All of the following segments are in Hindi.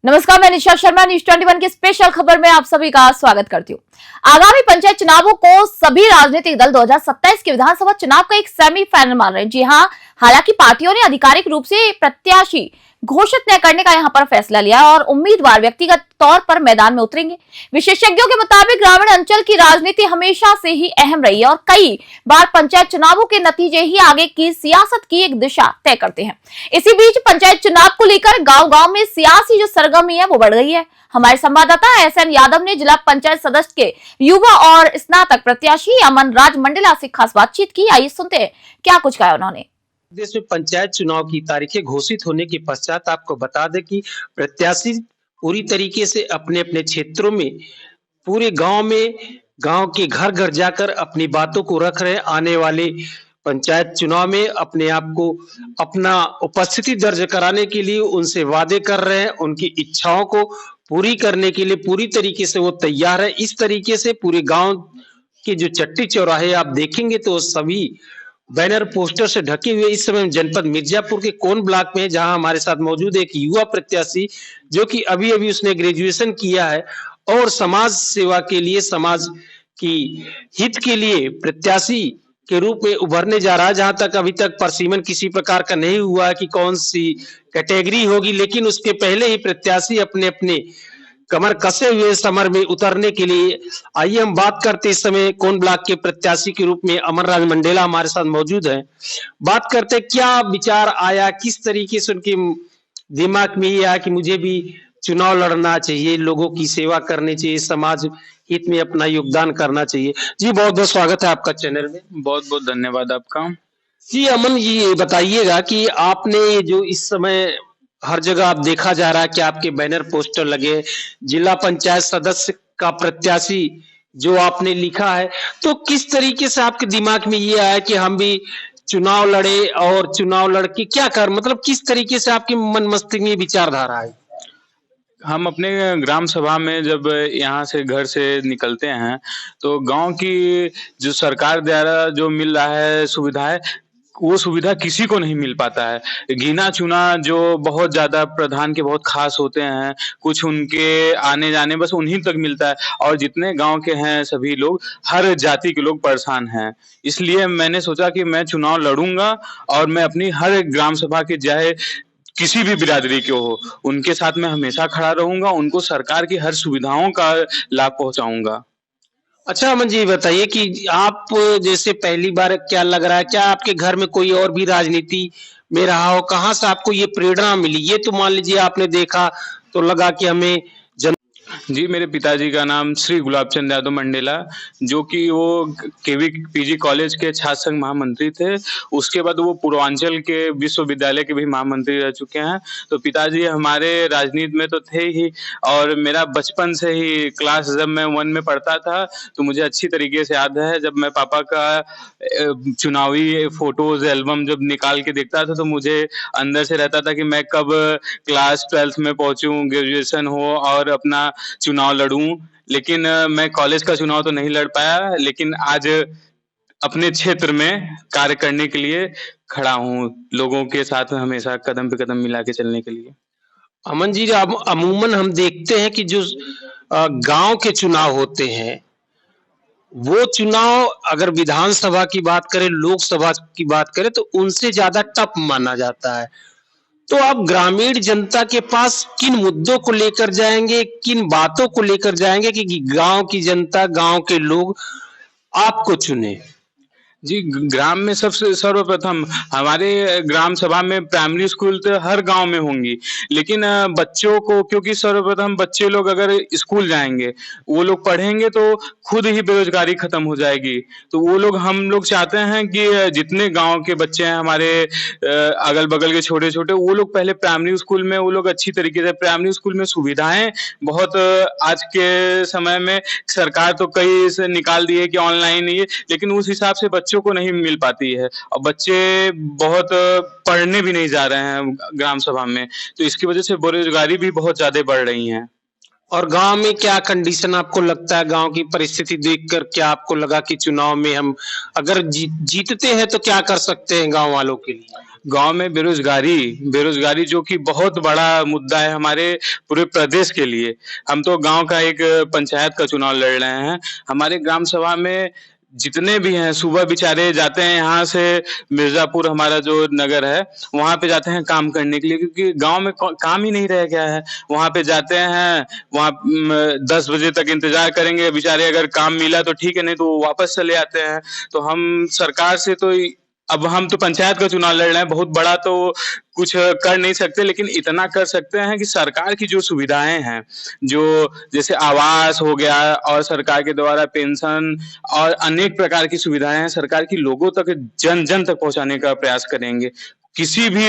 नमस्कार, मैं निशा शर्मा न्यूज 21 की स्पेशल खबर में आप सभी का स्वागत करती हूँ। आगामी पंचायत चुनावों को सभी राजनीतिक दल 2027 के विधानसभा चुनाव का एक सेमीफाइनल मान रहे हैं। जी हाँ, हालांकि पार्टियों ने आधिकारिक रूप से प्रत्याशी घोषित न करने का यहाँ पर फैसला लिया और उम्मीदवार व्यक्तिगत तौर पर मैदान में उतरेंगे। विशेषज्ञों के मुताबिक ग्रामीण अंचल की राजनीति हमेशा से ही अहम रही है और कई बार पंचायत चुनावों के नतीजे ही आगे की सियासत की एक दिशा तय करते हैं। इसी बीच पंचायत चुनाव को लेकर गांव-गांव में सियासी जो सरगर्मी है वो बढ़ गई है। हमारे संवाददाता एसएन यादव ने जिला पंचायत सदस्य के युवा और स्नातक प्रत्याशी अमन राज मंडेला से खास बातचीत की। आइए सुनते हैं क्या कुछ कहा उन्होंने। देश में पंचायत चुनाव की तारीखें घोषित होने के पश्चात आपको बता दें कि प्रत्याशी पूरी तरीके से अपने अपने क्षेत्रों में पूरे गांव में गांव के घर घर जाकर अपनी बातों को रख रहे हैं। आने वाले पंचायत चुनाव में अपने आप को अपना उपस्थिति दर्ज कराने के लिए उनसे वादे कर रहे हैं। उनकी इच्छाओं को पूरी करने के लिए पूरी तरीके से वो तैयार है। इस तरीके से पूरे गांव के जो चट्टी चौराहे आप देखेंगे तो सभी बैनर पोस्टर से ढके हुए इस समय जनपद मिर्जापुर के कोन ब्लॉक में, जहां हमारे साथ मौजूद एक युवा प्रत्याशी जो कि अभी अभी उसने ग्रेजुएशन किया है और समाज सेवा के लिए, समाज की हित के लिए प्रत्याशी के रूप में उभरने जा रहा है। जहां तक अभी तक परसीमन किसी प्रकार का नहीं हुआ है कि कौन सी कैटेगरी होगी, लेकिन उसके पहले ही प्रत्याशी अपने अपने कमर कसे हुए समर में उतरने के लिए। आइए हम बात करते इस समय कोन ब्लॉक के प्रत्याशी के रूप में अमन राज मंडेला हमारे साथ मौजूद है। बात करते क्या विचार आया, किस तरीके से उनके दिमाग में ये आया कि मुझे भी चुनाव लड़ना चाहिए, लोगों की सेवा करनी चाहिए, समाज हित में अपना योगदान करना चाहिए। जी बहुत बहुत स्वागत है आपका चैनल में। बहुत बहुत धन्यवाद आपका। जी अमन, ये बताइएगा कि आपने जो इस समय हर जगह आप देखा जा रहा है कि आपके बैनर पोस्टर लगे, जिला पंचायत सदस्य का प्रत्याशी जो आपने लिखा है, तो किस तरीके से आपके दिमाग में ये आया कि हम भी चुनाव लड़े और चुनाव लड़के क्या कर, मतलब किस तरीके से आपके मन मस्तिष्क में विचारधारा है? हम अपने ग्राम सभा में जब यहाँ से घर से निकलते हैं तो गांव की जो सरकार द्वारा जो मिल रहा है सुविधाएं, वो सुविधा किसी को नहीं मिल पाता है। गिना चुना जो बहुत ज्यादा प्रधान के बहुत खास होते हैं, कुछ उनके आने जाने बस उन्हीं तक मिलता है और जितने गांव के हैं सभी लोग, हर जाति के लोग परेशान हैं। इसलिए मैंने सोचा कि मैं चुनाव लड़ूंगा और मैं अपनी हर ग्राम सभा के चाहे किसी भी बिरादरी के हो, उनके साथ मैं हमेशा खड़ा रहूंगा, उनको सरकार की हर सुविधाओं का लाभ पहुंचाऊंगा। अच्छा अमन जी, बताइए कि आप जैसे पहली बार क्या लग रहा है, क्या आपके घर में कोई और भी राजनीति में रहा हो? कहाँ से आपको ये प्रेरणा मिली? ये तो मान लीजिए आपने देखा तो लगा कि हमें जी, मेरे पिताजी का नाम श्री गुलाब चंद यादव मंडेला, जो कि वो केवी पीजी कॉलेज के छात्र संघ महामंत्री थे। उसके बाद वो पूर्वांचल के विश्वविद्यालय के भी महामंत्री रह चुके हैं। तो पिताजी हमारे राजनीति में तो थे ही और मेरा बचपन से ही क्लास जब मैं 1 में पढ़ता था तो मुझे अच्छी तरीके से याद है, जब मैं पापा का चुनावी फोटोज एल्बम जब निकाल के देखता था तो मुझे अंदर से रहता था कि मैं कब क्लास 12th में पहुंचूं, ग्रेजुएशन हो और अपना चुनाव लड़ूं। लेकिन मैं कॉलेज का चुनाव तो नहीं लड़ पाया, लेकिन आज अपने क्षेत्र में कार्य करने के लिए खड़ा हूं, लोगों के साथ हमेशा कदम पे कदम मिला के चलने के लिए। अमन जी, अमूमन हम देखते हैं कि जो गांव के चुनाव होते हैं, वो चुनाव अगर विधानसभा की बात करें, लोकसभा की बात करें तो उनसे ज्यादा टफ माना जाता है। तो आप ग्रामीण जनता के पास किन मुद्दों को लेकर जाएंगे, किन बातों को लेकर जाएंगे कि गांव की जनता, गांव के लोग आपको चुने? जी, ग्राम में सबसे सर्वप्रथम हमारे ग्राम सभा में प्राइमरी स्कूल तो हर गांव में होंगी, लेकिन बच्चों को, क्योंकि सर्वप्रथम बच्चे लोग अगर स्कूल जाएंगे, वो लोग पढ़ेंगे तो खुद ही बेरोजगारी खत्म हो जाएगी। तो वो लोग, हम लोग चाहते हैं कि जितने गांव के बच्चे हैं हमारे अगल बगल के छोटे छोटे, वो लोग पहले प्राइमरी स्कूल में, वो लोग अच्छी तरीके से प्राइमरी स्कूल में सुविधाएं बहुत आज के समय में सरकार तो कई से निकाल दी है कि ऑनलाइन ही है, लेकिन उस हिसाब से बच्चों को नहीं मिल पाती है और बच्चे बहुत पढ़ने भी नहीं जा रहे हैं ग्राम सभा में, तो इसकी वजह से बेरोजगारी भी बहुत ज्यादा बढ़ रही है। और गांव में क्या कंडीशन आपको लगता है, गांव की परिस्थिति देखकर क्या आपको लगा कि चुनाव में हम अगर जीतते हैं तो क्या कर सकते हैं गांव वालों के लिए? गांव में बेरोजगारी जो कि बहुत बड़ा मुद्दा है हमारे पूरे प्रदेश के लिए। हम तो गांव का एक पंचायत का चुनाव लड़ रहे हैं। हमारे ग्राम सभा में जितने भी हैं सुबह बेचारे जाते हैं, यहाँ से मिर्जापुर हमारा जो नगर है वहां पे जाते हैं काम करने के लिए, क्योंकि गांव में काम ही नहीं रह गया है। वहां पे जाते हैं, वहां 10 बजे तक इंतजार करेंगे बेचारे, अगर काम मिला तो ठीक है, नहीं तो वो वापस चले आते हैं। तो हम सरकार से तो अब हम तो पंचायत का चुनाव लड़ रहे हैं, बहुत बड़ा तो कुछ कर नहीं सकते, लेकिन इतना कर सकते हैं कि सरकार की जो सुविधाएं हैं, जो जैसे आवास हो गया और सरकार के द्वारा पेंशन और अनेक प्रकार की सुविधाएं हैं, सरकार की लोगों तक जन जन तक पहुंचाने का प्रयास करेंगे। किसी भी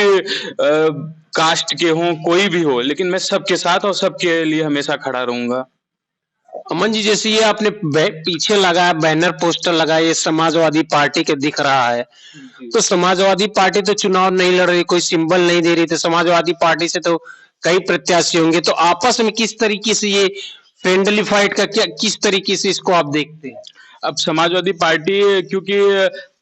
कास्ट के हों, कोई भी हो, लेकिन मैं सबके साथ और सबके लिए हमेशा खड़ा रहूंगा। अमन जी, जैसे ये आपने पीछे लगाया बैनर पोस्टर लगा, ये समाजवादी पार्टी के दिख रहा है, तो समाजवादी पार्टी तो चुनाव नहीं लड़ रही, कोई सिंबल नहीं दे रही, तो समाजवादी पार्टी से तो कई प्रत्याशी होंगे, तो आपस में किस तरीके से ये फ्रेंडली फाइट का क्या, किस तरीके से इसको आप देखते हैं? अब समाजवादी पार्टी क्योंकि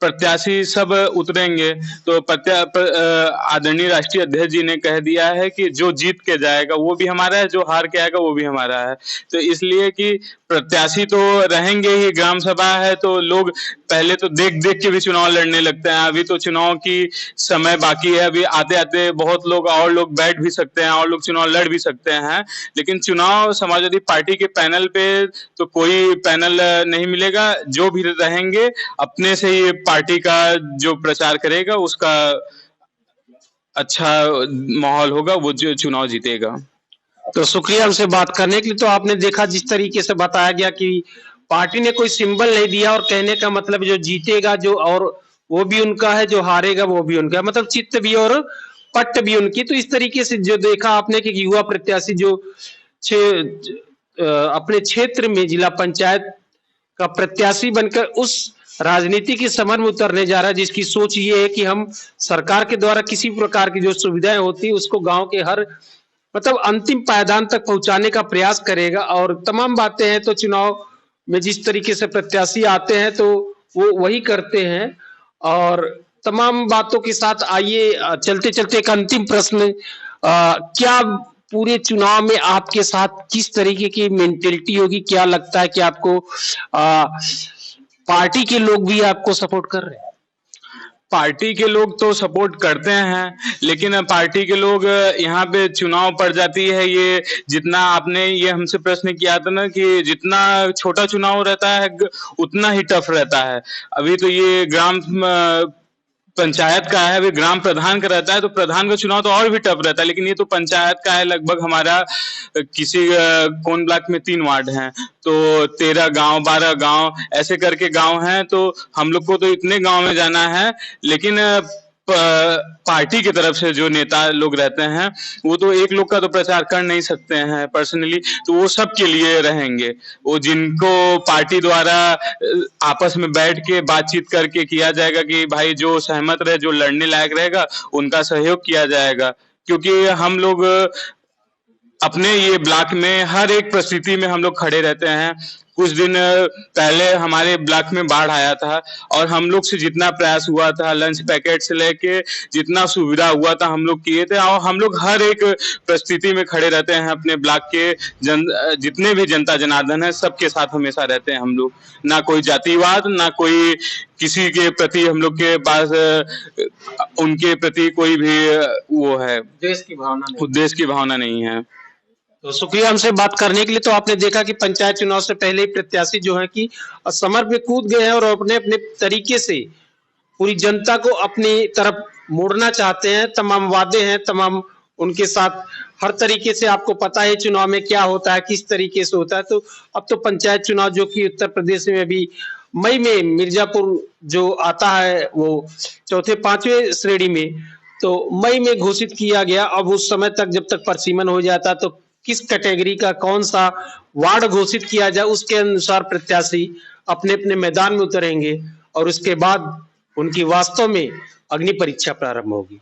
प्रत्याशी सब उतरेंगे, तो आदरणीय राष्ट्रीय अध्यक्ष जी ने कह दिया है कि जो जीत के जाएगा वो भी हमारा है, जो हार के आएगा वो भी हमारा है। तो इसलिए कि प्रत्याशी तो रहेंगे ही, ग्राम सभा है तो लोग पहले तो देख देख के भी चुनाव लड़ने लगते हैं। अभी तो चुनाव की समय बाकी है, अभी आते आते बहुत लोग और लोग बैठ भी सकते हैं और लोग चुनाव लड़ भी सकते हैं, लेकिन चुनाव समाजवादी पार्टी के पैनल पे तो कोई पैनल नहीं मिलेगा। जो भी रहेंगे अपने से ही पार्टी का जो प्रचार करेगा उसका अच्छा माहौल होगा, वो जो चुनाव जीतेगा। तो शुक्रिया हमसे बात करने के लिए। तो आपने देखा जिस तरीके से बताया गया कि पार्टी ने कोई सिंबल नहीं दिया, और कहने का मतलब जो जीतेगा जो और वो भी उनका है, जो हारेगा वो भी उनका, मतलब चित्त भी और पट्ट भी उनकी। तो इस तरीके से जो देखा आपने कि युवा प्रत्याशी जो अपने क्षेत्र में जिला पंचायत का प्रत्याशी बनकर उस राजनीति के समर में उतरने जा रहा है, जिसकी सोच ये है कि हम सरकार के द्वारा किसी प्रकार की जो सुविधाएं होती है उसको गांव के हर मतलब अंतिम पायदान तक पहुंचाने का प्रयास करेगा। और तमाम बातें हैं तो चुनाव में जिस तरीके से प्रत्याशी आते हैं तो वो वही करते हैं। और तमाम बातों के साथ आइए चलते चलते एक अंतिम प्रश्न, क्या पूरे चुनाव में आपके साथ किस तरीके की मेंटेलिटी होगी? क्या लगता है कि आपको पार्टी के लोग भी आपको सपोर्ट कर रहे हैं? पार्टी के लोग तो सपोर्ट करते हैं, लेकिन पार्टी के लोग यहाँ पे चुनाव पड़ जाती है, ये जितना आपने ये हमसे प्रश्न किया था ना कि जितना छोटा चुनाव रहता है उतना ही टफ रहता है। अभी तो ये ग्राम पंचायत का है, अभी ग्राम प्रधान का रहता है, तो प्रधान का चुनाव तो और भी टफ रहता है, लेकिन ये तो पंचायत का है। लगभग हमारा किसी कोन ब्लॉक में 3 वार्ड हैं, तो 13 गांव 12 गांव ऐसे करके गांव हैं, तो हम लोग को तो इतने गांव में जाना है। लेकिन पार्टी की तरफ से जो नेता लोग रहते हैं वो तो एक लोग का तो प्रचार कर नहीं सकते हैं पर्सनली, तो वो सबके लिए रहेंगे। वो जिनको पार्टी द्वारा आपस में बैठ के बातचीत करके किया जाएगा कि भाई जो सहमत रहे, जो लड़ने लायक रहेगा उनका सहयोग किया जाएगा। क्योंकि हम लोग अपने ये ब्लॉक में हर एक परिस्थिति में हम लोग खड़े रहते हैं। कुछ दिन पहले हमारे ब्लॉक में बाढ़ आया था और हम लोग से जितना प्रयास हुआ था, लंच पैकेट से लेके जितना सुविधा हुआ था हम लोग किए थे, और हम लोग हर एक परिस्थिति में खड़े रहते हैं। अपने ब्लॉक के जितने भी जनता जनार्दन है सबके साथ हमेशा रहते हैं हम लोग। ना कोई जातिवाद, ना कोई किसी के प्रति हम लोग के पास उनके प्रति कोई भी वो है देश की भावना नहीं है। तो शुक्रिया हमसे बात करने के लिए। तो आपने देखा कि पंचायत चुनाव से पहले ही प्रत्याशी जो है कि समर में कूद गए हैं और अपने अपने तरीके से पूरी जनता को अपनी तरफ मोड़ना चाहते हैं। तमाम वादे हैं, तमाम उनके साथ हर तरीके से आपको पता है चुनाव में क्या होता है, किस तरीके से होता है। तो अब तो पंचायत चुनाव जो कि उत्तर प्रदेश में भी मई में मिर्जापुर जो आता है वो 4-5वें श्रेणी में, तो मई में घोषित किया गया। अब उस समय तक जब तक परिसीमन हो जाता तो किस कैटेगरी का कौन सा वार्ड घोषित किया जाए उसके अनुसार प्रत्याशी अपने अपने मैदान में उतरेंगे और उसके बाद उनकी वास्तव में अग्नि परीक्षा प्रारंभ होगी।